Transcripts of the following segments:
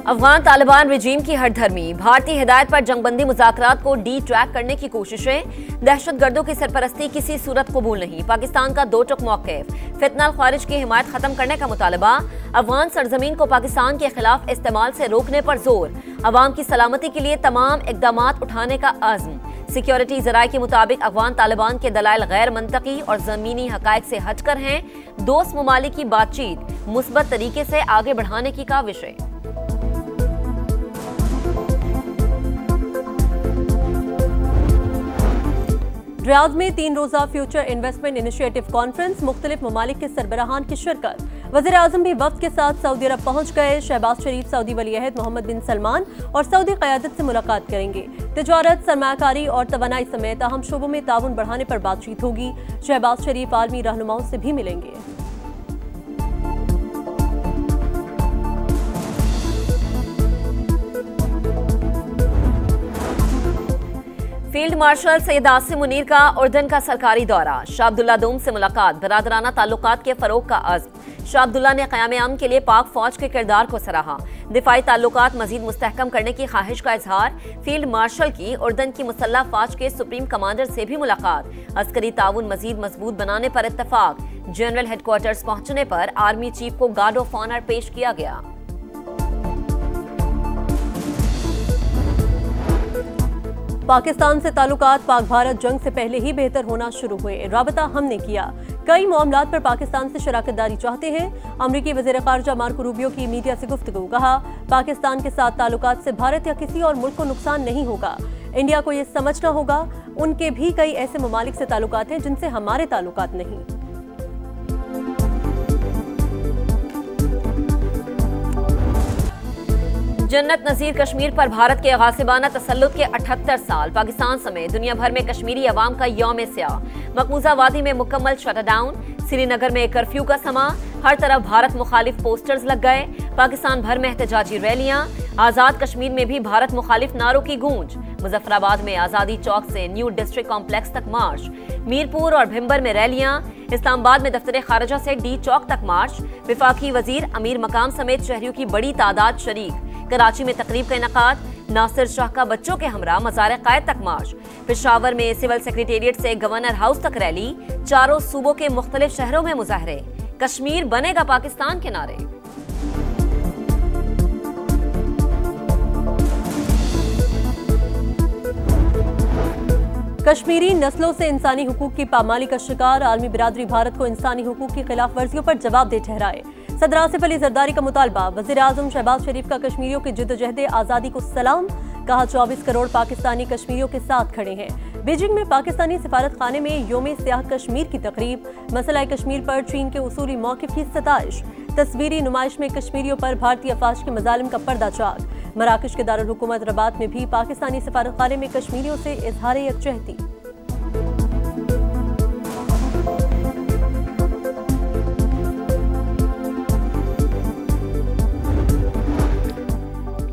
Afghan Taliban regime की हठधर्मी, भारतीय हिदायत पर जंगबंदी मुज़ाकरात को डी ट्रैक करने की कोशिशें, दहशतगर्दों की सरपरस्ती किसी सूरत कबूल नहीं, पाकिस्तान का दो टुक मौक़िफ़, फितना ख्वारिज की हिमायत खत्म करने का मुतालबा, अफगान सरजमीन को पाकिस्तान के खिलाफ इस्तेमाल से रोकने पर जोर, अवाम की सलामती के लिए तमाम इक़दामात उठाने का आज़म। सिक्योरिटी ज़राए के मुताबिक अफगान तालिबान के दलाइल गैर मंतकी और ज़मीनी हक़ाइक़ से हटकर हैं, दोस्त ममालिक की बातचीत मुस्बत तरीके से आगे बढ़ाने की काविशें। रियाद में 3 रोज़ा फ्यूचर इन्वेस्टमेंट इनिशिएटिव कॉन्फ्रेंस, मुख्तलिफ ममालिक के सरबराहान की शिरकत। वज़ीर आज़म भी वफ्द के साथ सऊदी अरब पहुँच गए। शहबाज शरीफ सऊदी वलीअहद मोहम्मद बिन सलमान और सऊदी क़यादत से मुलाकात करेंगे। तिजारत, सरमायाकारी और तवानाई समेत अहम शोबों में ताउन बढ़ाने पर बातचीत होगी। शहबाज शरीफ आलमी रहनुमाओं से भी मिलेंगे। फील्ड मार्शल सैयद आसिम मुनीर का उर्दन का सरकारी दौरा, शाह अब्दुल्ला दोम से मुलाकात, बरादराना ताल्लुकात के फरोग का अज़्म। शाह अब्दुल्ला ने क़याम के लिए पाक फौज के किरदार को सराहा, दिफाई ताल्लुकात मजीद मुस्तहकम करने की ख्वाहिश का इजहार। फील्ड मार्शल की उर्दन की मुसल्लह फौज के सुप्रीम कमांडर से भी मुलाकात, अस्करी ताउन मजीद मजबूत बनाने पर इत्तफाक। जनरल हेडक्वार्टर्स पहुंचने पर आर्मी चीफ को गार्ड ऑफ ऑनर पेश किया गया। पाकिस्तान से ताल्लुकात पाक भारत जंग से पहले ही बेहतर होना शुरू हुए, राबता हमने किया, कई मामलात पर पाकिस्तान से शराकतदारी चाहते हैं। अमरीकी वज़ीर ख़ारजा मार्को रूबियो की मीडिया से गुफ्तगू, कहा पाकिस्तान के साथ ताल्लुकात से भारत या किसी और मुल्क को नुकसान नहीं होगा। इंडिया को ये समझना होगा उनके भी कई ऐसे ममालिक से ताल्लुकात हैं जिनसे हमारे ताल्लुकात नहीं। जन्नत नज़ीर कश्मीर पर भारत के गासिबाना तसल्लुत के 78 साल, पाकिस्तान समेत दुनिया भर में कश्मीरी अवाम का यौम स्याह। मकबूजा वादी में मुकम्मल शटडाउन, श्रीनगर में कर्फ्यू का समा, हर तरफ भारत मुखालिफ पोस्टर्स लग गए। पाकिस्तान भर में एहतजाजी रैलियां, आज़ाद कश्मीर में भी भारत मुखालिफ नारों की गूंज। मुजफ्फराबाद में आज़ादी चौक से न्यू डिस्ट्रिक्ट कॉम्प्लेक्स तक मार्च, मीरपुर और भिम्बर में रैलियां, इस्लामाबाद में दफ्तर खारजा से डी चौक तक मार्च। विफाकी वजीर अमीर मकाम समेत शहरियों की बड़ी तादाद शरीक। कराची में तकरीब का इनकाद, नासिर शाह का बच्चों के हमरा मज़ार क़ायद तक मार्च। पेशावर में सिविल सेक्रेटेरिएट से गवर्नर हाउस तक रैली, चारों सूबों के मुख्तलिफ शहरों में मुजाहरे। कश्मीर बनेगा पाकिस्तान के नारे। कश्मीरी नस्लों से इंसानी हुकूक की पामाली का शिकार, आलमी बिरादरी भारत को इंसानी हुकूक की खिलाफ वर्जियों पर जवाबदेह ठहराए। सदर आसिफ अली जरदारी का मुतालबा, वज़ीर आज़म शहबाज शरीफ का कश्मीरियों की जिद्दोजहद आज़ादी को सलाम, कहा 24 करोड़ पाकिस्तानी कश्मीरियों के साथ खड़े हैं। बीजिंग में पाकिस्तानी सिफारत खाने में योम स्याह कश्मीर की तकरीब, मसला कश्मीर पर चीन के उसूली मौक़िफ़ की सताइश। तस्वीरी नुमाइश में कश्मीरियों पर भारतीय अफवाज के मजालिम का पर्दा चाक। मराकश के दारुल हुकूमत रबात में भी पाकिस्तानी सिफारत खाने में कश्मीरियों से इजहार यकजहती।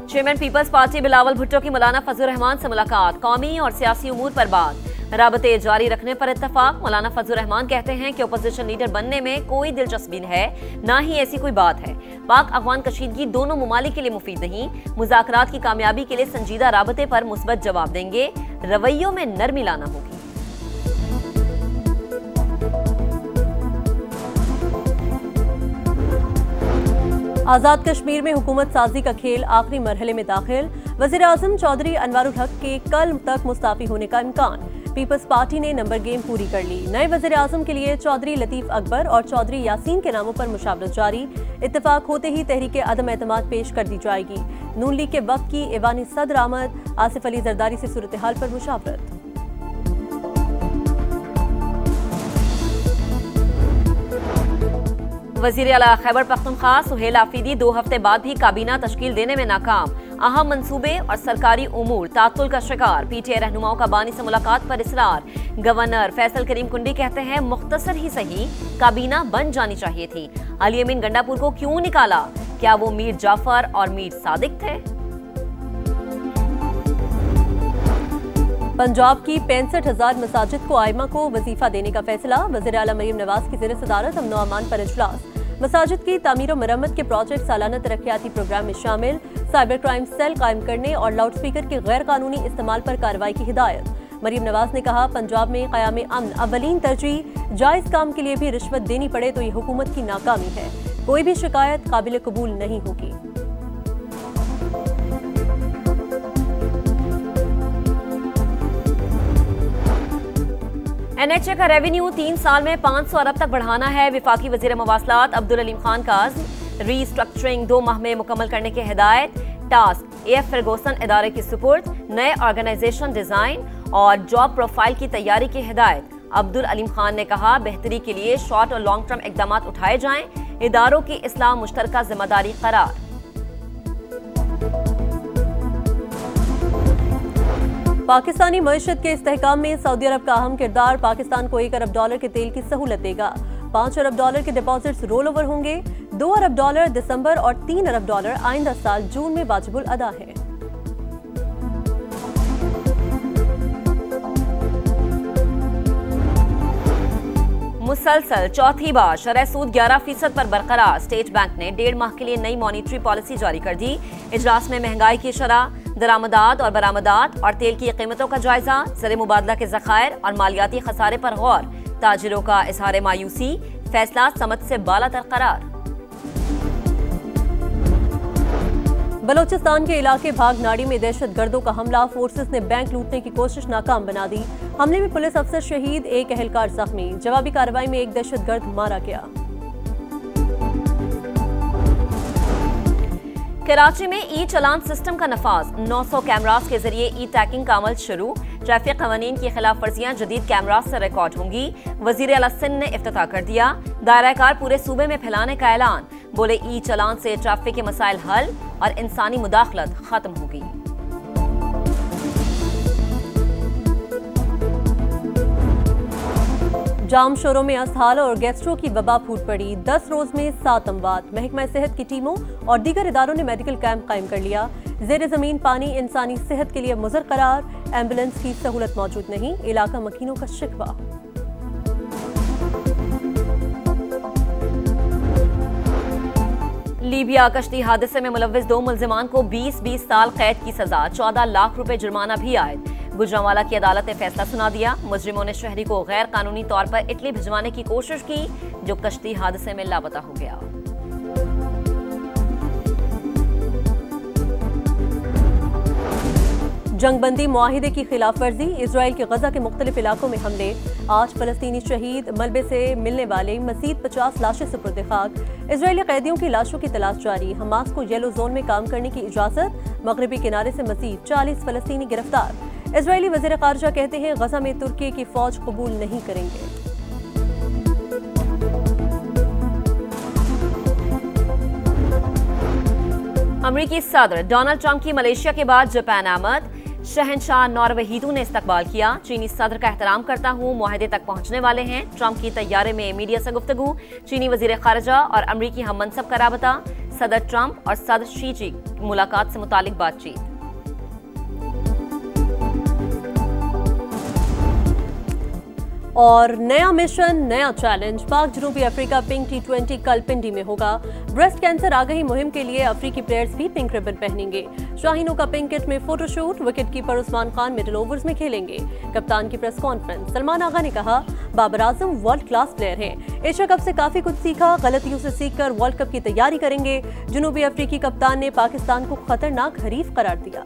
Chairman People's Party Bilawal Bhutto की मौलाना फजलुर रहमान से मुलाकात, कौमी और सियासी उमूर पर बात, राबते जारी रखने पर इत्तफाक। मौलाना फजलुर रहमान कहते हैं कि अपोजिशन लीडर बनने में कोई दिलचस्पी है, ना ही ऐसी कोई बात है। पाक अफगान कशीदगी दोनों ममालिक के लिए मुफीद नहीं, मुज़ाकरात की कामयाबी के लिए संजीदा राबते पर मुस्बत जवाब देंगे, रवैयों में नरमी लाना होगी। आज़ाद कश्मीर में हुकूमत साजी का खेल आखिरी मरहले में दाखिल, वज़ीर आज़म चौधरी अनवारुल हक के कल तक मुस्ताफ़ी होने का इम्कान। पीपल्स पार्टी ने नंबर गेम पूरी कर ली। नए वज़ीर आज़म के लिए चौधरी लतीफ़ अकबर और चौधरी यासीन के नामों पर मुशावरत जारी, इत्तेफाक होते ही तहरीक अदम एतमाद पेश कर दी जाएगी। नून लीग के वक्त की ऐवानी सदर आमद, आसिफ अली जरदारी से सूरत हाल पर मुशावरत। वज़ीर आला खैबर पख्तूनख्वा सुहेल आफरीदी 2 हफ्ते बाद भी काबीना तश्कील देने में नाकाम, अहम मंसूबे और सरकारी उमूर तातुल का शिकार। पीटीआई रहनुमाओं का बानी से मुलाकात पर इसरार। गवर्नर फैसल करीम कुंडी कहते हैं मुख्तसर ही सही काबीना बन जानी चाहिए थी। अली अमीन गंडापुर को क्यों निकाला, क्या वो मीर जाफर और मीर सादिक थे? पंजाब की 65,000 मसाजिद को आइमा को वजीफा देने का फैसला, वज़ीर आला मरीम नवाज की ज़ेर सदारत अमन व अमान पर इजलास। मसाजिद की तामीर और मरम्मत के प्रोजेक्ट सालाना तरक्याती प्रोग्राम में शामिल, साइबर क्राइम सेल कायम करने और लाउड स्पीकर के गैर कानूनी इस्तेमाल पर कार्रवाई की हिदायत। मरीम नवाज ने कहा, पंजाब में क़याम अमन अव्वलीन तरजीह, जायज काम के लिए भी रिश्वत देनी पड़े तो ये हुकूमत की नाकामी है, कोई भी शिकायत काबिल कबूल नहीं होगी। NHA का रेवेन्यू 3 साल में 500 अरब तक बढ़ाना है। विफाकी वजीर मवासलात अब्दुल अलीम खान का रीस्ट्रक्चरिंग 2 माह में मुकम्मल करने की हिदायत। टास्क AF फर्गूसन इदारे की सुपुर्द, नए ऑर्गेनाइजेशन डिजाइन और जॉब प्रोफाइल की तैयारी की हिदायत। अब्दुल अलीम खान ने कहा, बेहतरी के लिए शॉर्ट और लॉन्ग टर्म इकदाम उठाए जाएं, इदारों की इस्लाह मुश्तरका जिम्मेदारी करार। पाकिस्तानी मईशत के इस्तेहकाम में सऊदी अरब का अहम किरदार, पाकिस्तान को $1 अरब के तेल की सहूलत देगा। $5 अरब के डिपॉजिट्स रोल ओवर होंगे। $2 अरब दिसंबर और $3 अरब आइंदा साल जून में वाजिबुल अदा है। मुसलसल चौथी बार शरह सूद 11% पर बरकरार। स्टेट बैंक ने 1.5 माह के लिए नई मॉनिटरी पॉलिसी जारी कर दी। इजलास में महंगाई की शरह, दरामदात और बरामदात और तेल की कीमतों का जायजा, ज़र मुबादला के ज़खायर और मालियाती खसारे पर गौर। ताजिरों का इजहार मायूसी, फैसला समझ से बालातर करार। बलोचिस्तान के इलाके भागनाड़ी में दहशतगर्दों का हमला, फोर्सेस ने बैंक लूटने की कोशिश नाकाम बना दी। हमले में पुलिस अफसर शहीद, 1 एहलकार जख्मी। जवाबी कार्रवाई में 1 दहशतगर्द मारा गया। कराची में ई चलान सिस्टम का नफाज, 900 कैमरास के जरिए ई टैगिंग का अमल शुरू। ट्रैफिक कवानीन की खिलाफ वर्जियां जदीद कैमरास से रिकॉर्ड होंगी। वजीर आला सिंध ने इफ्तिताह कर दिया। दायरा कार पूरे सूबे में फैलाने का ऐलान, बोले ई चलान से ट्रैफिक के मसाइल हल और इंसानी मुदाखलत खत्म होगी। जाम शोरों में असहाल और गैस्ट्रो की वबा फूट पड़ी। 10 रोज में 7 अमवात। महकमा सेहत की टीमों और दीगर इदारों ने मेडिकल कैंप कायम कर लिया। जेर जमीन पानी इंसानी सेहत के लिए मुज़र करार। एम्बुलेंस की सहूलत मौजूद नहीं, इलाका मकीनों का शिकवा। लीबिया कश्ती हादसे में मुलव्विस 2 मुल्जिमान को 20-20 साल कैद की सजा, 14 लाख रुपए जुर्माना भी आयद। गुजरांवाला की अदालत ने फैसला सुना दिया। मुजरिमों ने शहरी को गैर कानूनी तौर पर इटली भिजवाने की कोशिश की, जो कश्ती हादसे में लापता हो गया। जंगबंदी मुआहिदे की खिलाफ वर्जी, इजराइल के गजा के मुख्तलिफ इलाकों में हमले। आज फलस्तीनी शहीद, मलबे से मिलने वाले मजीद 50 लाशें सुपुर्द खाक। इजरायली कैदियों की लाशों की तलाश जारी। हमास को येलो जोन में काम करने की इजाजत। मगरबी किनारे से मजीद 40 फलस्तीनी गिरफ्तार। इजरायली वज़ीर ख़ारिजा कहते हैं, गजा में तुर्की की फौज कबूल नहीं करेंगे। अमरीकी सदर डोनाल्ड ट्रंप की मलेशिया के बाद जापान आमद। शहनशाह नॉरवेहिदू ने इस्तकबाल किया। चीनी सदर का एहतराम करता हूँ, मुआहदे तक पहुंचने वाले हैं। ट्रंप की तैयारे में मीडिया से गुफ्तगू। चीनी वजीर खारजा और अमरीकी हम मनसब का राबता। सदर ट्रंप और सदर शी की मुलाकात से मुतालिक बातचीत। और नया मिशन, नया चैलेंज। पाक जनूबी अफ्रीका पिंक T20 कल पिंडी में होगा। ब्रेस्ट कैंसर आगाही मुहिम के लिए अफ्रीकी प्लेयर्स भी पिंक रिबन पहनेंगे। शाहीनों का पिंक किट में photoshoot. Wicket keeper Usman Khan middle overs में खेलेंगे। कप्तान की प्रेस कॉन्फ्रेंस। सलमान आगा ने कहा, Babar Azam world class player हैं। एशिया कप से काफी कुछ सीखा, गलतियों से सीखकर वर्ल्ड कप की तैयारी करेंगे। जनूबी अफ्रीकी कप्तान ने पाकिस्तान को खतरनाक हरीफ करार दिया।